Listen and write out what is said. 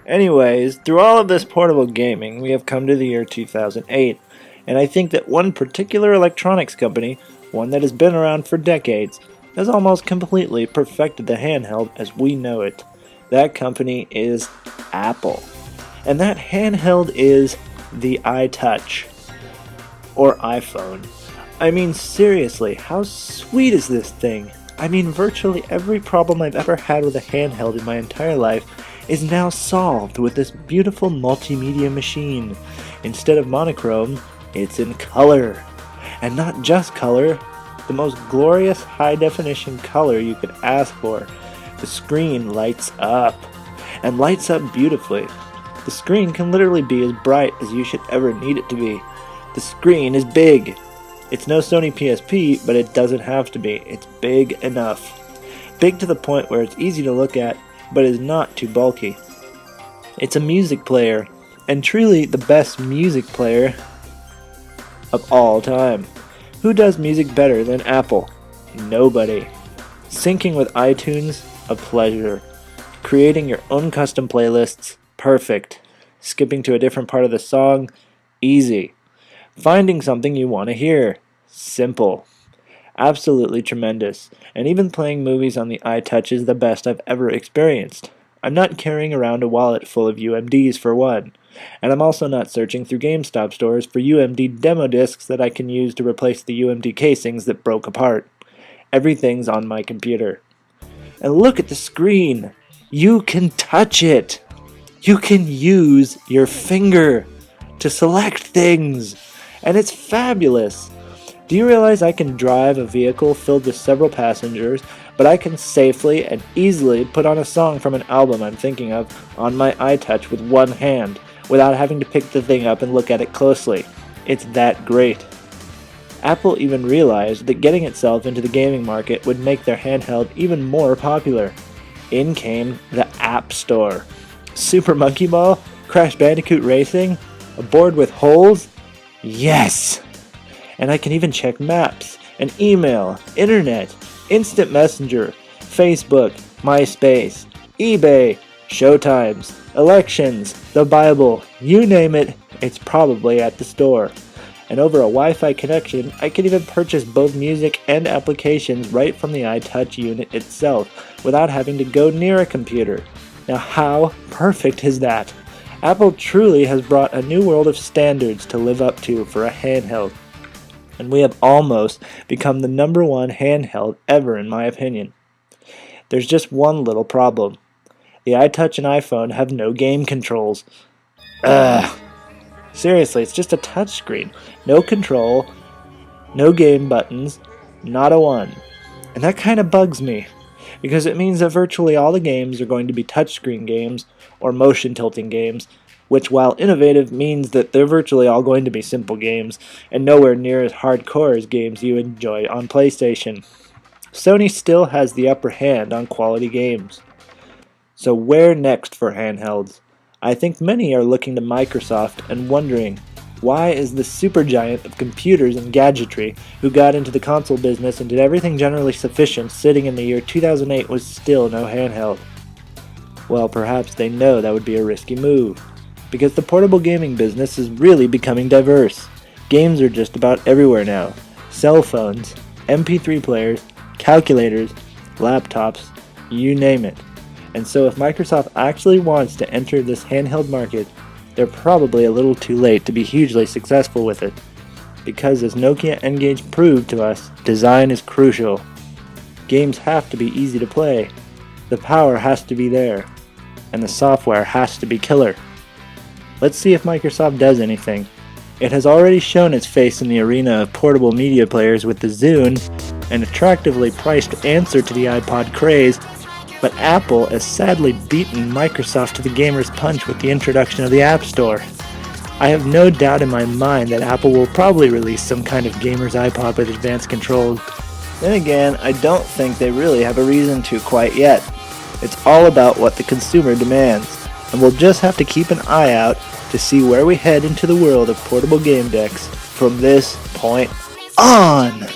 Anyways, through all of this portable gaming, we have come to the year 2008, and I think that one particular electronics company, one that has been around for decades, has almost completely perfected the handheld as we know it. That company is Apple. And that handheld is the iTouch, or iPhone. I mean, seriously, how sweet is this thing? I mean, virtually every problem I've ever had with a handheld in my entire life is now solved with this beautiful multimedia machine. Instead of monochrome, it's in color. And not just color, the most glorious high-definition color you could ask for. The screen lights up, and lights up beautifully. The screen can literally be as bright as you should ever need it to be. The screen is big. It's no Sony PSP, but it doesn't have to be. It's big enough. Big to the point where it's easy to look at, but is not too bulky. It's a music player, and truly the best music player of all time. Who does music better than Apple? Nobody. Syncing with iTunes? A pleasure. Creating your own custom playlists? Perfect. Skipping to a different part of the song? Easy. Finding something you want to hear? Simple. Absolutely tremendous. And even playing movies on the iTouch is the best I've ever experienced. I'm not carrying around a wallet full of UMDs for one. And I'm also not searching through GameStop stores for UMD demo discs that I can use to replace the UMD casings that broke apart. Everything's on my computer. And look at the screen! You can touch it! You can use your finger to select things! And it's fabulous! Do you realize I can drive a vehicle filled with several passengers, but I can safely and easily put on a song from an album I'm thinking of on my iTouch with one hand, without having to pick the thing up and look at it closely. It's that great. Apple even realized that getting itself into the gaming market would make their handheld even more popular. In came the App Store. Super Monkey Ball? Crash Bandicoot Racing? A board with holes? Yes! And I can even check maps, and email, internet, instant messenger, Facebook, MySpace, eBay, showtimes, elections, the Bible, you name it, it's probably at the store. And over a Wi-Fi connection, I can even purchase both music and applications right from the iTouch unit itself, without having to go near a computer. Now how perfect is that? Apple truly has brought a new world of standards to live up to for a handheld. And we have almost become the #1 handheld ever in my opinion. There's just one little problem. The iTouch and iPhone have no game controls. Ugh. Seriously, it's just a touchscreen. No control, no game buttons, not a one. And that kind of bugs me, because it means that virtually all the games are going to be touchscreen games or motion tilting games, which while innovative means that they're virtually all going to be simple games and nowhere near as hardcore as games you enjoy on PlayStation. Sony still has the upper hand on quality games. So where next for handhelds? I think many are looking to Microsoft and wondering, why is the supergiant of computers and gadgetry who got into the console business and did everything generally sufficient sitting in the year 2008 was still no handheld? Well, perhaps they know that would be a risky move, because the portable gaming business is really becoming diverse. Games are just about everywhere now. Cell phones, MP3 players, calculators, laptops, you name it. And so if Microsoft actually wants to enter this handheld market, they're probably a little too late to be hugely successful with it. Because as Nokia N-Gage proved to us, design is crucial. Games have to be easy to play, the power has to be there, and the software has to be killer. Let's see if Microsoft does anything. It has already shown its face in the arena of portable media players with the Zune, an attractively priced answer to the iPod craze, but Apple has sadly beaten Microsoft to the gamer's punch with the introduction of the App Store. I have no doubt in my mind that Apple will probably release some kind of gamer's iPod with advanced controls. Then again, I don't think they really have a reason to quite yet. It's all about what the consumer demands, and we'll just have to keep an eye out to see where we head into the world of portable game decks from this point on.